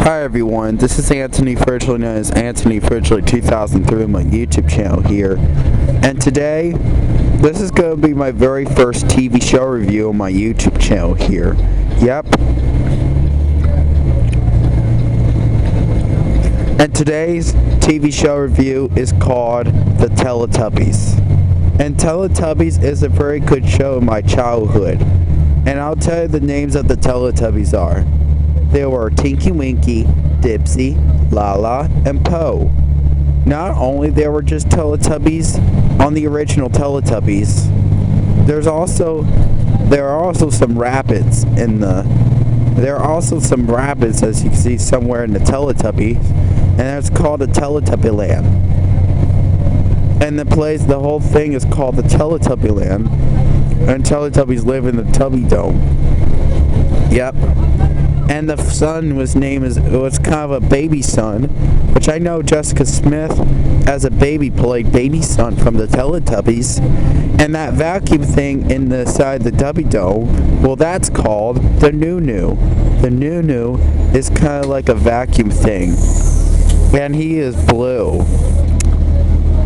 Hi everyone, this is Anthony Fridgley, known as Anthony Fridgley 2003 on my YouTube channel here. And today, this is going to be my very first TV show review on my YouTube channel here. Yep. And today's TV show review is called The Teletubbies. And Teletubbies is a very good show in my childhood. And I'll tell you the names of the Teletubbies are. There were Tinky Winky, Dipsy, Lala, and Po. Not only there were just Teletubbies on the original Teletubbies, there are also some rapids as you can see somewhere in the Teletubbies, and it's called a Teletubby Land. And the whole thing is called the Teletubby Land, and Teletubbies live in the Tubby Dome. Yep. And the son was kind of a baby son, which I know Jessica Smith as a baby played baby son from the Teletubbies. And that vacuum thing in the side of the Tubby Dome, well, that's called the Nunu. The Nunu is kind of like a vacuum thing, and he is blue.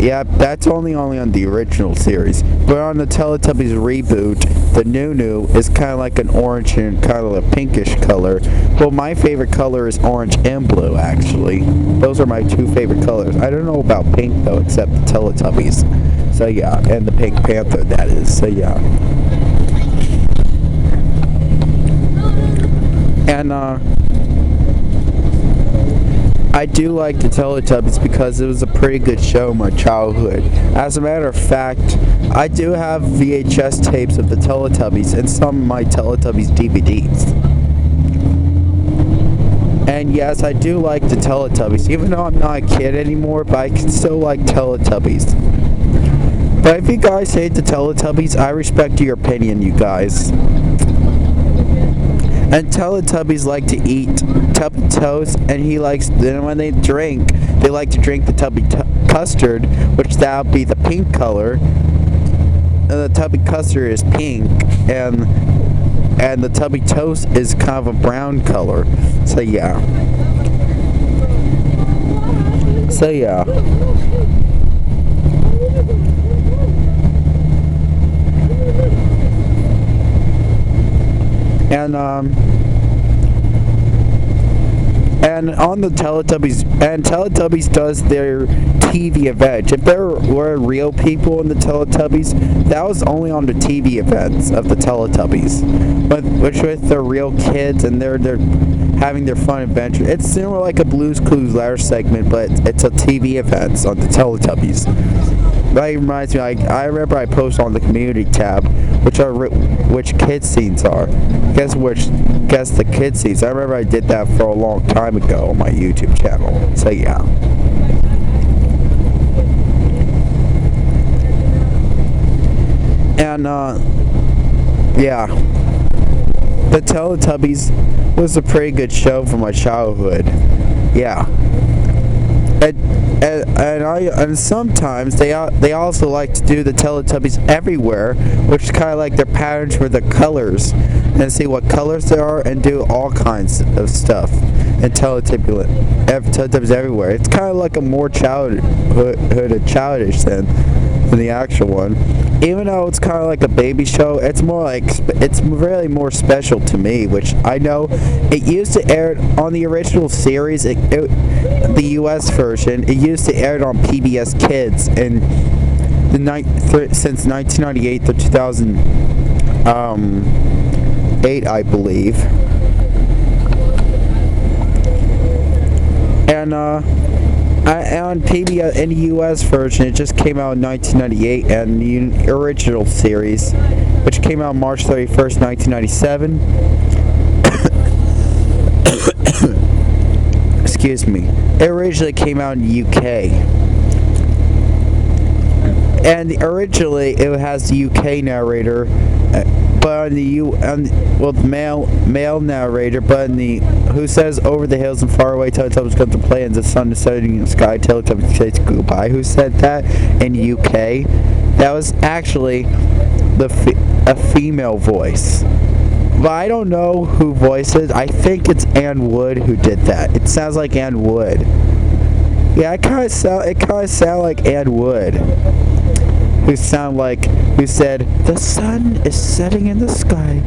Yeah, that's only on the original series. But on the Teletubbies reboot, the Nunu is kind of like an orange and kind of a pinkish color. Well, my favorite color is orange and blue, actually. Those are my two favorite colors. I don't know about pink, though, except the Teletubbies. So, yeah, and the Pink Panther, that is. So, yeah. And, I do like the Teletubbies because it was a pretty good show in my childhood. As a matter of fact, I do have VHS tapes of the Teletubbies and some of my Teletubbies DVDs. And yes, I do like the Teletubbies, even though I'm not a kid anymore, but I can still like Teletubbies. But if you guys hate the Teletubbies, I respect your opinion, you guys. And Teletubbies like to eat Tubby Toast, and when they like to drink the Tubby Custard, which that would be the pink color. And the Tubby Custard is pink, and the Tubby Toast is kind of a brown color. So yeah. And on the Teletubbies, and Teletubbies does their TV event. If there were real people in the Teletubbies, that was only on the TV events of the Teletubbies, which with the real kids and they're having their fun adventure. It's similar like a Blue's Clues ladder segment, but it's a TV events on the Teletubbies. That reminds me, I remember I posted on the community tab which kids scenes are. Guess the kids scenes. I remember I did that for a long time ago on my YouTube channel. So yeah. And yeah. The Teletubbies was a pretty good show for my childhood. Yeah. And sometimes they also like to do the Teletubbies everywhere, which is kind of like their patterns for the colors, and see what colors there are and do all kinds of stuff. And Teletubbies everywhere. It's kind of like a more childish than the actual one. Even though it's kind of like a baby show, it's really more special to me, which I know it used to air on the original series, the US version. It used to air on PBS Kids since 1998 to 2008, I believe. And on PBS in the US version, it just came out in 1998, and the original series, which came out March 31st, 1997. Excuse me. It originally came out in the UK. And originally it has the UK narrator, but male narrator, but who says over the hills and far away Teletubbies come to play, and the sun is setting in the sky, Teletubbies says goodbye. Who said that in the UK? That was actually a female voice. but I don't know who voices. I think it's Ann Wood who did that. It sounds like Ann Wood. Yeah, it kind of sound like Ann Wood, who said, "The sun is setting in the sky.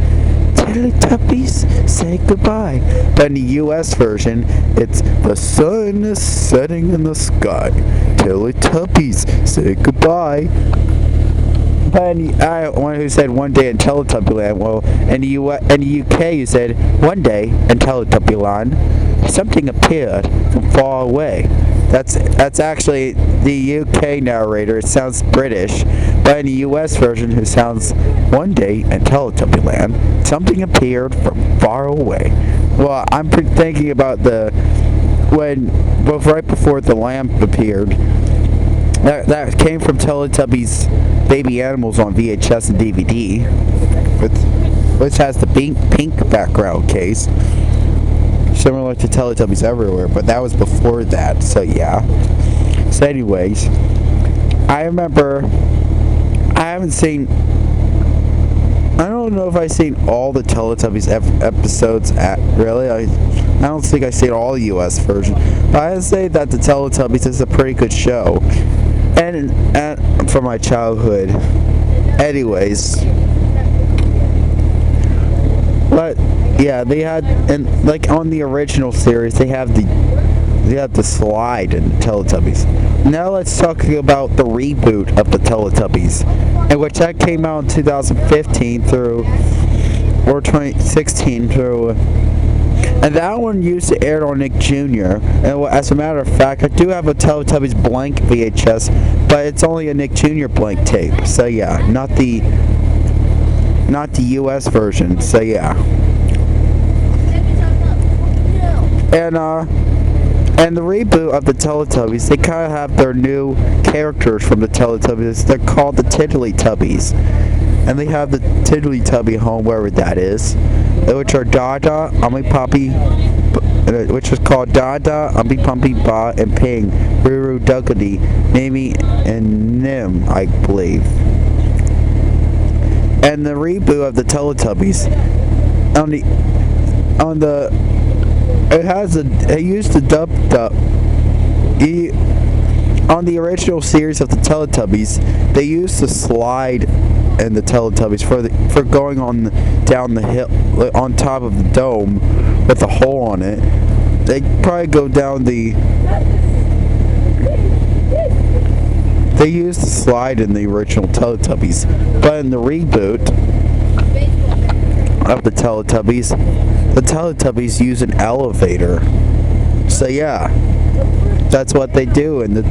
Teletubbies, say goodbye." But in the U.S. version, it's "The sun is setting in the sky. Teletubbies, say goodbye." But one who said one day in Teletubbyland. Well, in the UK, you said one day in Teletubbyland, something appeared from far away. That's actually the UK narrator. It sounds British, but in the US version, who sounds one day in Teletubbyland, something appeared from far away. Well, I'm thinking about right before the lamp appeared. That came from Teletubbies Baby Animals on VHS and DVD, which has the pink background case, similar to Teletubbies Everywhere, but that was before that, so yeah. So anyways, I remember, I don't know if I've seen all the Teletubbies episodes really. I don't think I've seen all the US version, but I'd say that the Teletubbies is a pretty good show. And from my childhood. Anyways. But yeah, they had, and like on the original series, they have the slide in Teletubbies. Now let's talk about the reboot of the Teletubbies, in which that came out in 2015 or 2016 through. And that one used to air on Nick Jr. And as a matter of fact, I do have a Teletubbies blank VHS, but it's only a Nick Jr. blank tape. So yeah, not the US version. So yeah. And the reboot of the Teletubbies, they kind of have their new characters from the Teletubbies. They're called the Tubbies. And they have the Tubby home, wherever that is, which are Dada, Poppy, which is called Dada, Pumpy, Ba, and Ping, Ruru, Duggity, Mimi, and Nim, I believe. And the reboot of the Teletubbies, it used to dub. On the original series of the Teletubbies, they used to slide in the Teletubbies for going down the hill on top of the dome with a hole on it. They probably go down the. They used to slide in the original Teletubbies, but in the reboot of the Teletubbies use an elevator. So yeah, that's what they do in the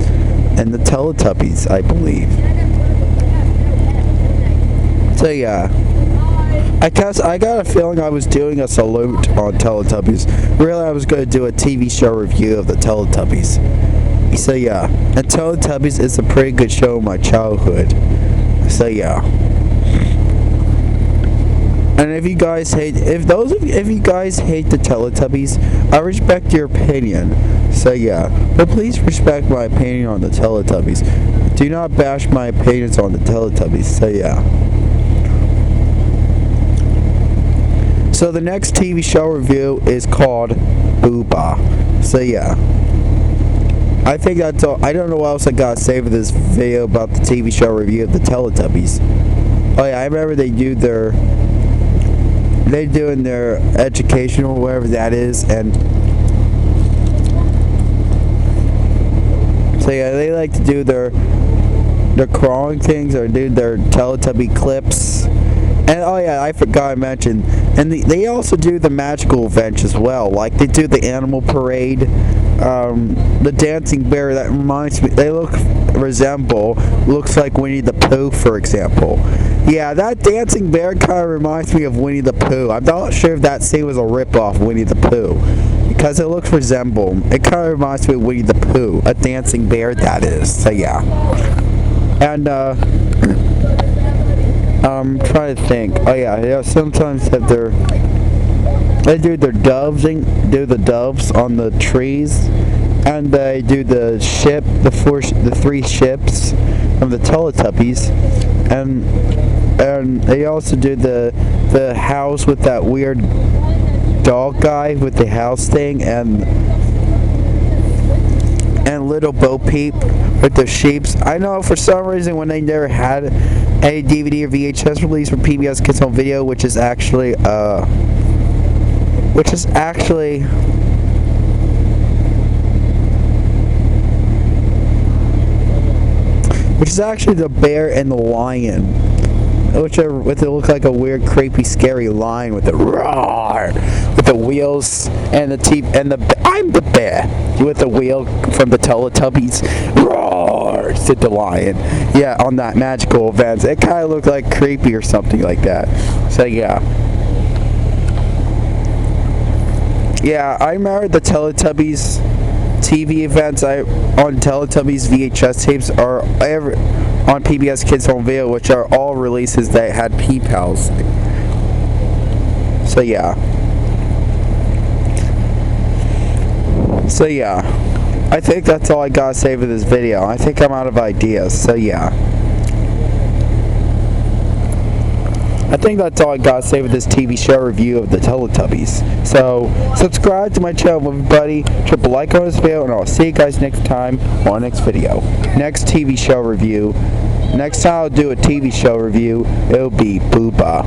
Teletubbies, I believe. So yeah, I got a feeling I was doing a salute on Teletubbies. Really, I was going to do a TV show review of the Teletubbies. So yeah, and Teletubbies is a pretty good show in my childhood. So yeah. And if you guys hate the Teletubbies, I respect your opinion. So yeah, but please respect my opinion on the Teletubbies. Do not bash my opinions on the Teletubbies. So yeah. So the next TV show review is called Booba. So yeah. I think that's all. I don't know what else I gotta say for this video about the TV show review of the Teletubbies. Oh yeah, I remember they doing their educational, whatever that is, and so yeah, they like to do their crawling things or do their Teletubby clips. And oh yeah, I forgot I mentioned, and they also do the magical events as well. Like they do the animal parade, the dancing bear. That reminds me, looks like Winnie the Pooh, for example. Yeah, that dancing bear kind of reminds me of Winnie the Pooh. I'm not sure if that scene was a rip-off of Winnie the Pooh, because it kind of reminds me of Winnie the Pooh, a dancing bear that is. So yeah, and I'm trying to think. Oh yeah, sometimes they do the doves on the trees, and they do the three ships from the Teletubbies, and and they also do the house with that weird dog guy with the house thing, and Little Bo Peep with the sheeps. I know for some reason when they never had a DVD or VHS release for PBS Kids Home Video, which is actually the Bear and the Lion, which look like a weird, creepy, scary lion with the roar, with the wheels and the teeth, and I'm the bear with the wheel from the Teletubbies. Roar, said the lion. Yeah, on that magical event, it kind of looked like creepy or something like that. So yeah. Yeah, I remember the Teletubbies TV events on Teletubbies VHS tapes are on PBS Kids Home Video, which are all releases that had P-Pals. So yeah. I think that's all I gotta say for this video. I think I'm out of ideas. So yeah. I think that's all I gotta say with this TV show review of the Teletubbies. So, subscribe to my channel, everybody. Triple like on this video, and I'll see you guys next time on the next video. Next TV show review. Next time I'll do a TV show review, it'll be Booba.